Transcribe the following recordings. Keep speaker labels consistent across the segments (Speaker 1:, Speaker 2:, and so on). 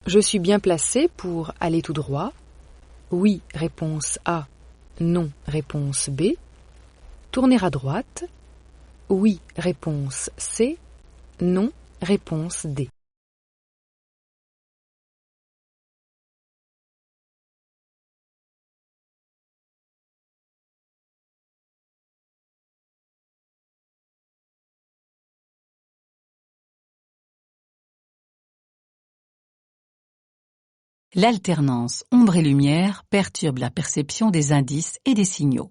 Speaker 1: Je suis bien placé pour aller tout droit. Oui, réponse A. Non, réponse B. Tourner à droite. Oui, réponse C. Non, réponse D.
Speaker 2: L'alternance ombre et lumière perturbe la perception des indices et des signaux.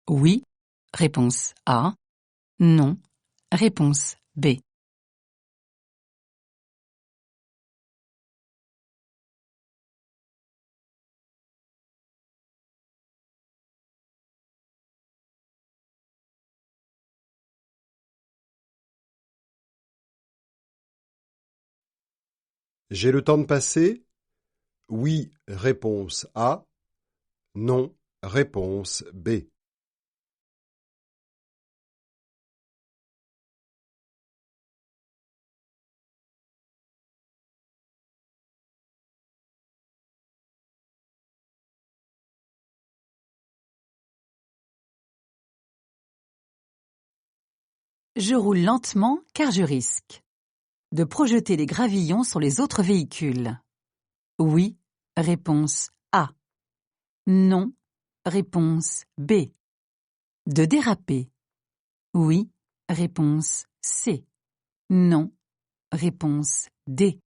Speaker 2: Oui, réponse A. Non, réponse B.
Speaker 3: J'ai le temps de passer? Oui, réponse A. Non, réponse B.
Speaker 2: Je roule lentement car je risque de projeter les gravillons sur les autres véhicules. Oui, réponse A. Non, réponse B. De déraper. Oui, réponse C. Non, réponse D.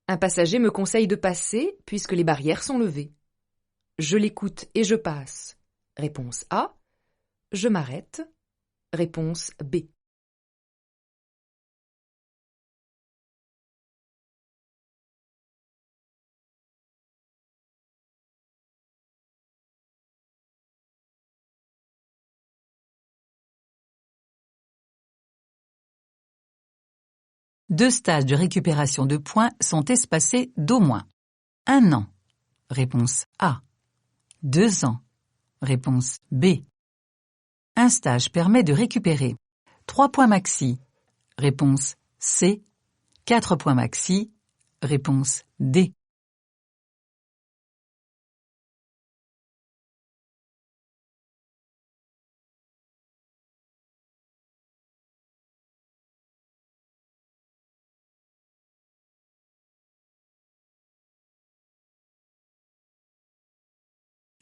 Speaker 1: Un passager me conseille de passer puisque les barrières sont levées. Je l'écoute et je passe. Réponse A. Je m'arrête. Réponse B.
Speaker 2: Deux stages de récupération de points sont espacés d'au moins 1 an. Réponse A. 2 ans. Réponse B. Un stage permet de récupérer 3 points maxi. Réponse C. 4 points maxi. Réponse D.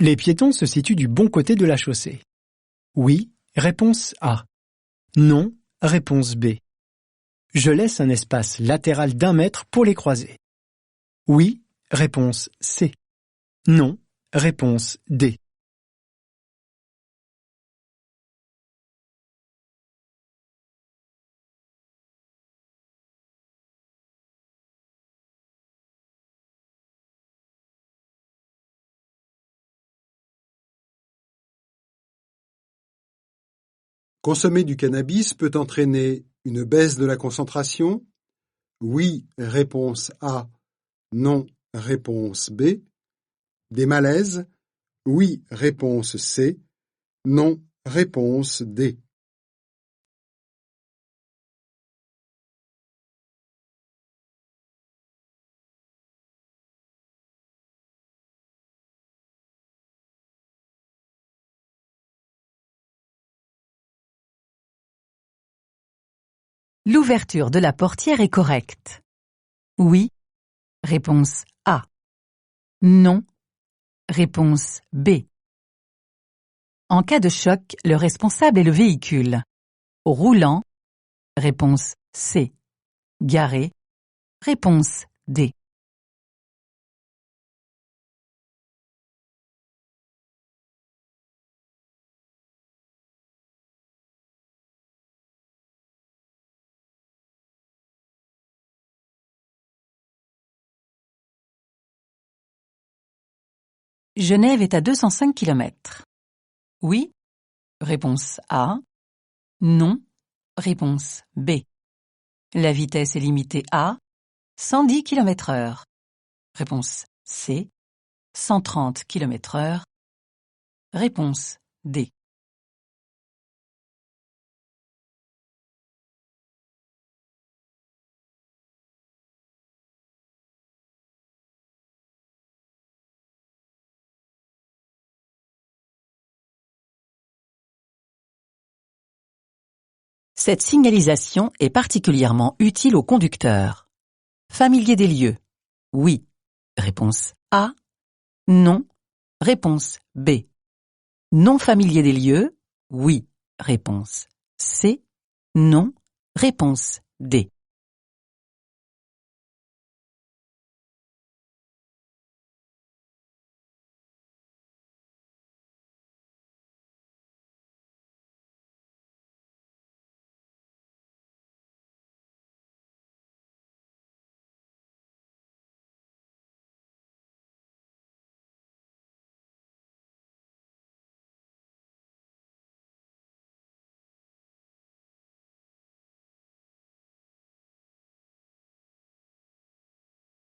Speaker 4: Les piétons se situent du bon côté de la chaussée. Oui, réponse A. Non, réponse B. Je laisse un espace latéral d'1 mètre pour les croiser. Oui, réponse C. Non, réponse D.
Speaker 3: Consommer du cannabis peut entraîner une baisse de la concentration? Oui, réponse A. Non, réponse B. Des malaises? Oui, réponse C. Non, réponse D.
Speaker 2: L'ouverture de la portière est correcte. Oui, réponse A. Non, réponse B. En cas de choc, le responsable est le véhicule. Roulant, réponse C. Garé, réponse D. Genève est à 205 km. Oui, réponse A. Non, réponse B. La vitesse est limitée à 110 km/h. Réponse C. 130 km/h. Réponse D. Cette signalisation est particulièrement utile aux conducteurs. Familier des lieux. Oui. Réponse A. Non. Réponse B. Non familier des lieux. Oui. Réponse C. Non. Réponse D.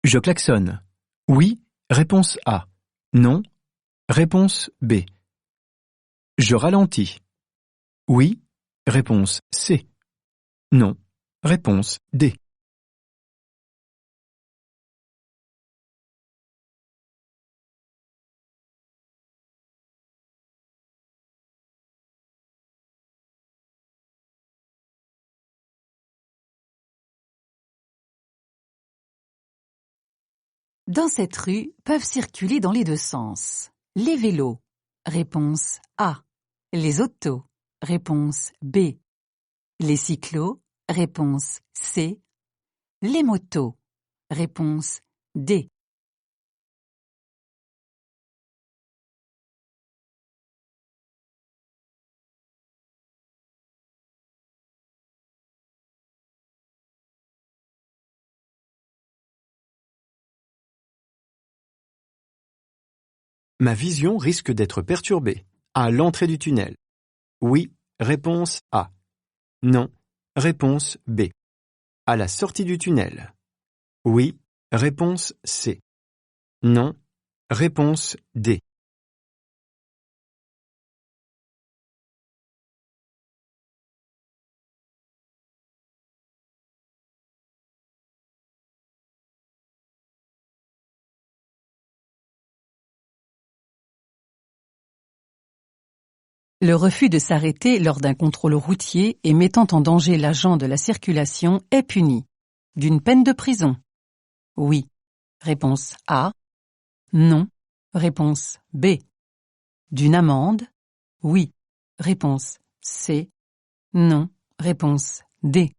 Speaker 4: Je klaxonne. Oui, réponse A. Non, réponse B. Je ralentis. Oui, réponse C. Non, réponse D.
Speaker 2: Dans cette rue peuvent circuler dans les deux sens. Les vélos. Réponse A. Les autos. Réponse B. Les cyclos. Réponse C. Les motos. Réponse D.
Speaker 4: Ma vision risque d'être perturbée. À l'entrée du tunnel. Oui, réponse A. Non, réponse B. À la sortie du tunnel. Oui, réponse C. Non, réponse D.
Speaker 2: Le refus de s'arrêter lors d'un contrôle routier et mettant en danger l'agent de la circulation est puni d'une peine de prison. Oui. Réponse A. Non. Réponse B. D'une amende. Oui. Réponse C. Non. Réponse D.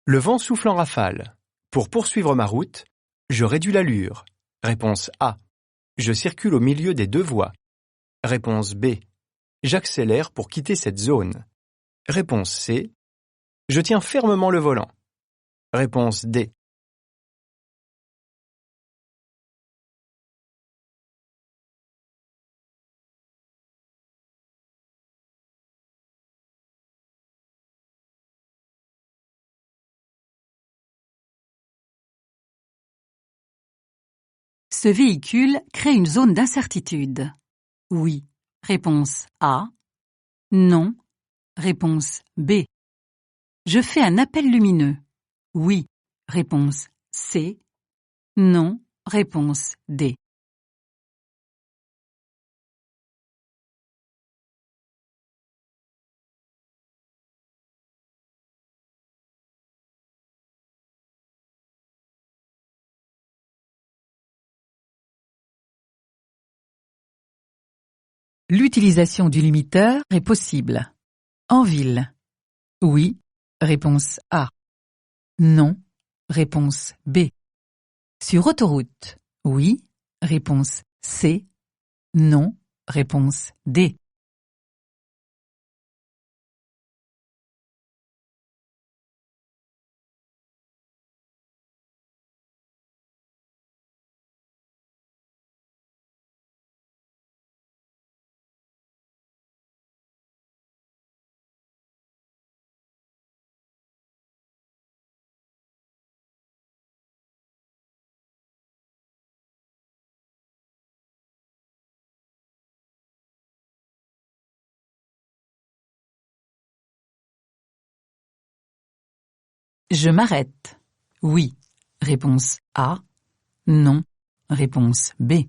Speaker 4: Le vent souffle en rafale. Pour poursuivre ma route, je réduis l'allure. Réponse A. Je circule au milieu des deux voies. Réponse B. J'accélère pour quitter cette zone. Réponse C. Je tiens fermement le volant. Réponse D.
Speaker 2: Ce véhicule crée une zone d'incertitude. Oui. Réponse A. Non. Réponse B. Je fais un appel lumineux. Oui. Réponse C. Non. Réponse D. L'utilisation du limiteur est possible. En ville. Oui. Réponse A. Non. Réponse B. Sur autoroute. Oui. Réponse C. Non. Réponse D. Je m'arrête. Oui. Réponse A. Non. Réponse B.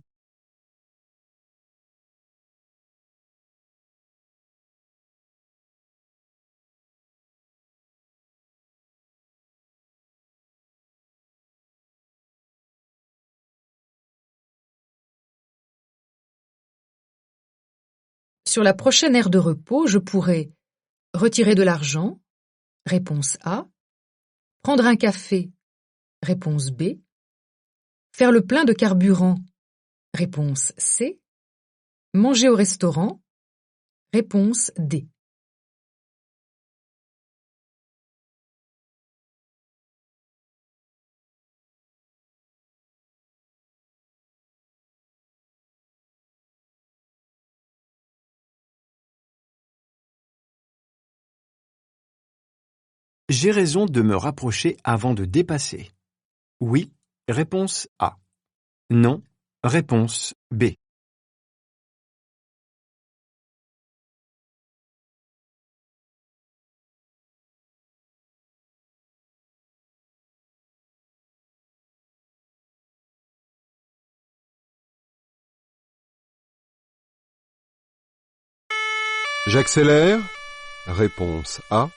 Speaker 1: Sur la prochaine aire de repos, je pourrais retirer de l'argent, réponse A, prendre un café, réponse B, faire le plein de carburant, réponse C, manger au restaurant, réponse D.
Speaker 4: J'ai raison de me rapprocher avant de dépasser. Oui, réponse A. Non, réponse B.
Speaker 3: J'accélère. Réponse A.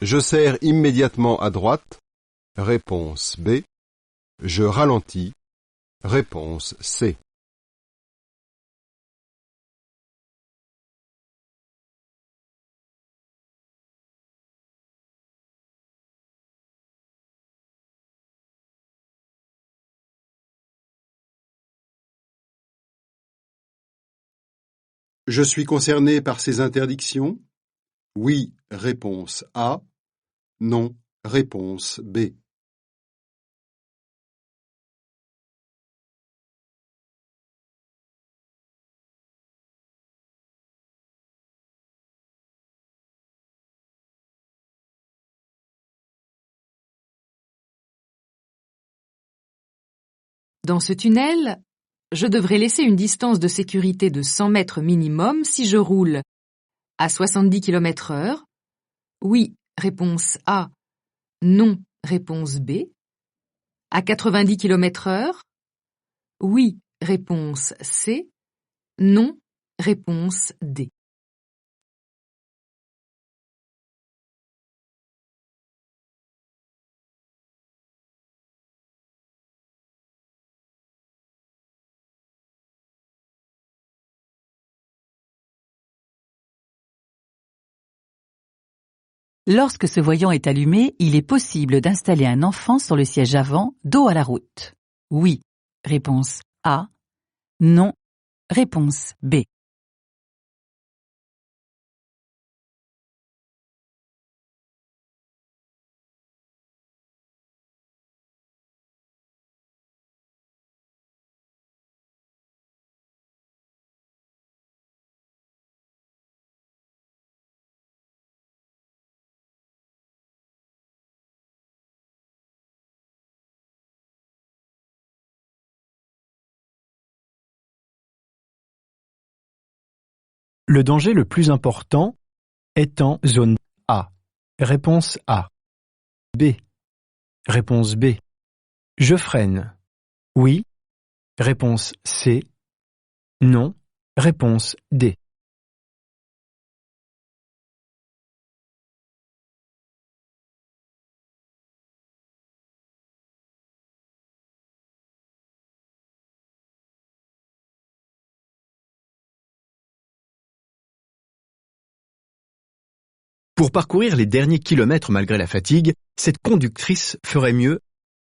Speaker 3: Je serre immédiatement à droite. Réponse B. Je ralentis. Réponse C. Je suis concerné par ces interdictions? Oui, réponse A. Non, réponse B.
Speaker 1: Dans ce tunnel, je devrais laisser une distance de sécurité de 100 mètres minimum si je roule à 70 km/h. Oui, réponse A. Non, réponse B. À 90 km/h. Oui, réponse C. Non, réponse D.
Speaker 2: Lorsque ce voyant est allumé, il est possible d'installer un enfant sur le siège avant, dos à la route. Oui. Réponse A. Non. Réponse B.
Speaker 4: Le danger le plus important est en zone A. Réponse A. B. Réponse B. Je freine. Oui. Réponse C. Non. Réponse D. Pour parcourir les derniers kilomètres malgré la fatigue, cette conductrice ferait mieux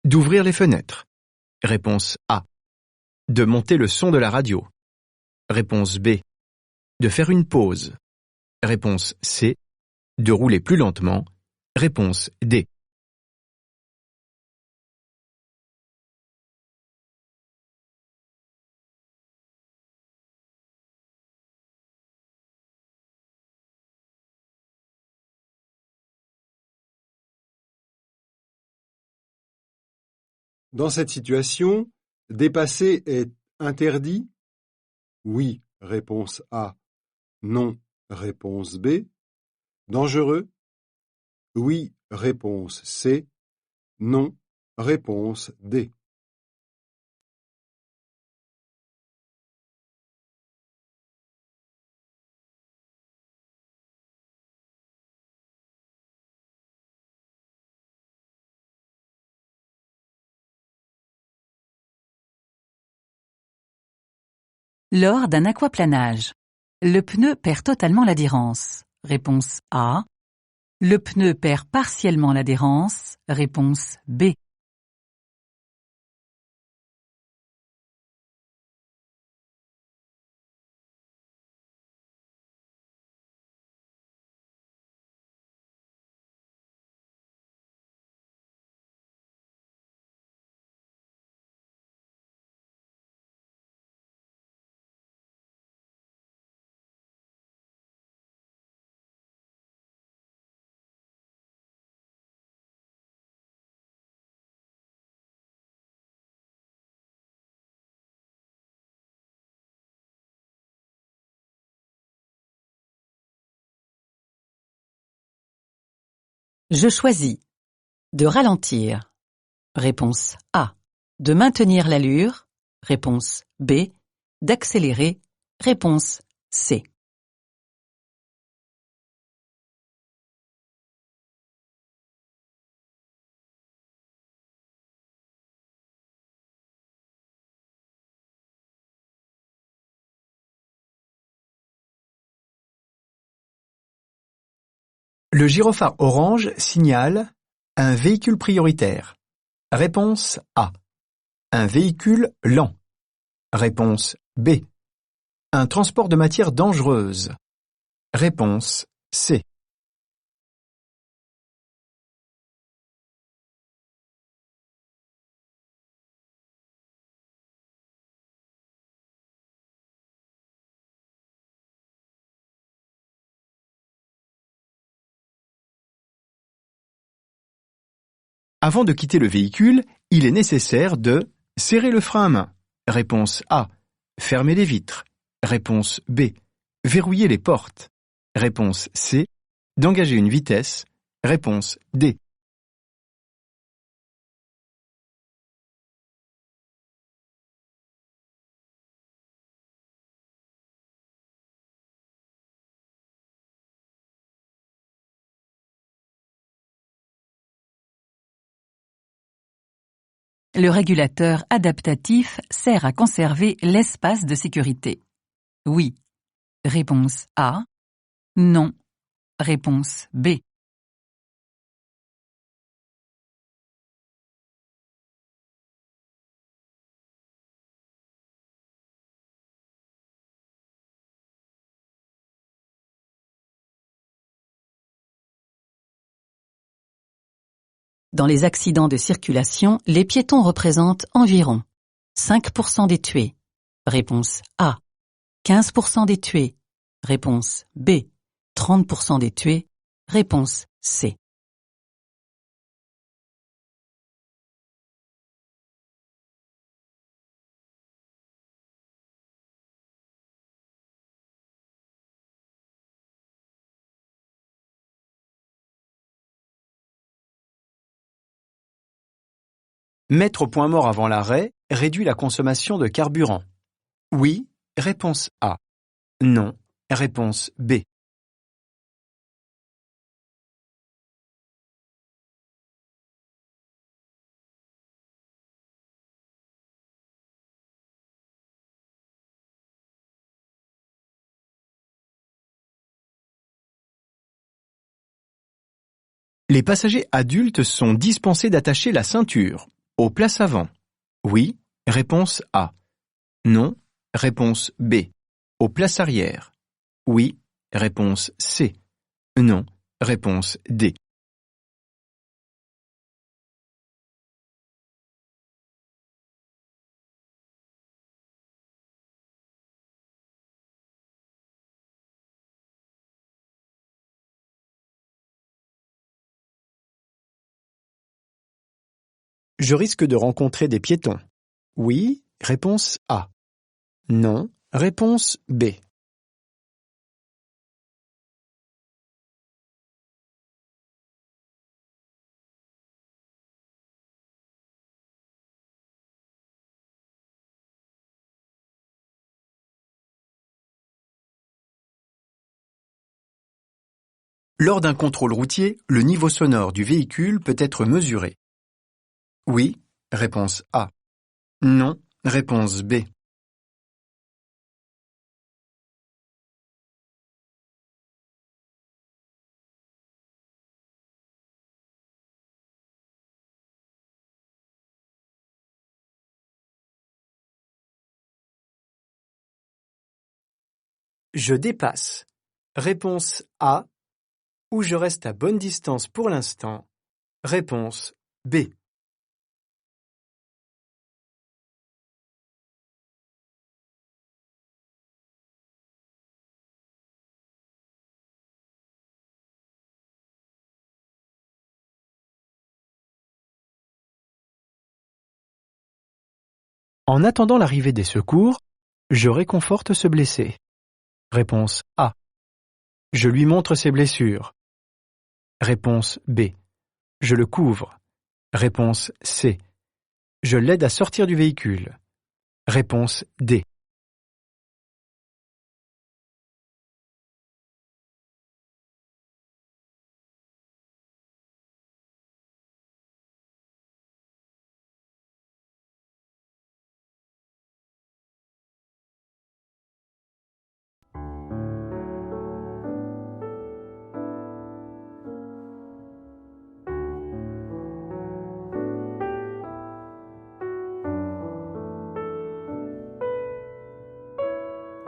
Speaker 4: d'ouvrir les fenêtres. Réponse A. De monter le son de la radio. Réponse B. De faire une pause. Réponse C. De rouler plus lentement. Réponse D.
Speaker 3: Dans cette situation, dépasser est interdit? Oui, réponse A. Non, réponse B. Dangereux? Oui, réponse C. non, réponse D.
Speaker 2: Lors d'un aquaplanage, le pneu perd totalement l'adhérence. Réponse A. Le pneu perd partiellement l'adhérence. Réponse B. Je choisis de ralentir. Réponse A. De maintenir l'allure. Réponse B. D'accélérer. Réponse C.
Speaker 4: Le gyrophare orange signale un véhicule prioritaire. Réponse A. Un véhicule lent. Réponse B. Un transport de matière dangereuse. Réponse C. Avant de quitter le véhicule, il est nécessaire de serrer le frein à main. Réponse A. Fermer les vitres. Réponse B. Verrouiller les portes. Réponse C. D'engager une vitesse. Réponse D.
Speaker 2: Le régulateur adaptatif sert à conserver l'espace de sécurité. Oui. Réponse A. Non. Réponse B. Dans les accidents de circulation, les piétons représentent environ 5% des tués. Réponse A. 15% des tués. Réponse B. 30% des tués. Réponse C.
Speaker 4: Mettre au point mort avant l'arrêt réduit la consommation de carburant. Oui. Réponse A. Non. Réponse B. Les passagers adultes sont dispensés d'attacher la ceinture aux places avant. Oui. Réponse A. Non. Réponse B. Aux places arrière. Oui. Réponse C. Non. Réponse D. Je risque de rencontrer des piétons. Oui. Réponse A. Non. Réponse B. Lors d'un contrôle routier, le niveau sonore du véhicule peut être mesuré. Oui, réponse A. Non, réponse B. Je dépasse. Réponse A. Ou je reste à bonne distance pour l'instant. Réponse B. En attendant l'arrivée des secours, je réconforte ce blessé. Réponse A. Je lui montre ses blessures. Réponse B. Je le couvre. Réponse C. Je l'aide à sortir du véhicule. Réponse D.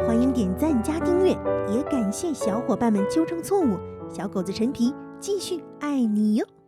Speaker 5: 欢迎点赞加订阅，也感谢小伙伴们纠正错误。小狗子陈皮继续爱你哟。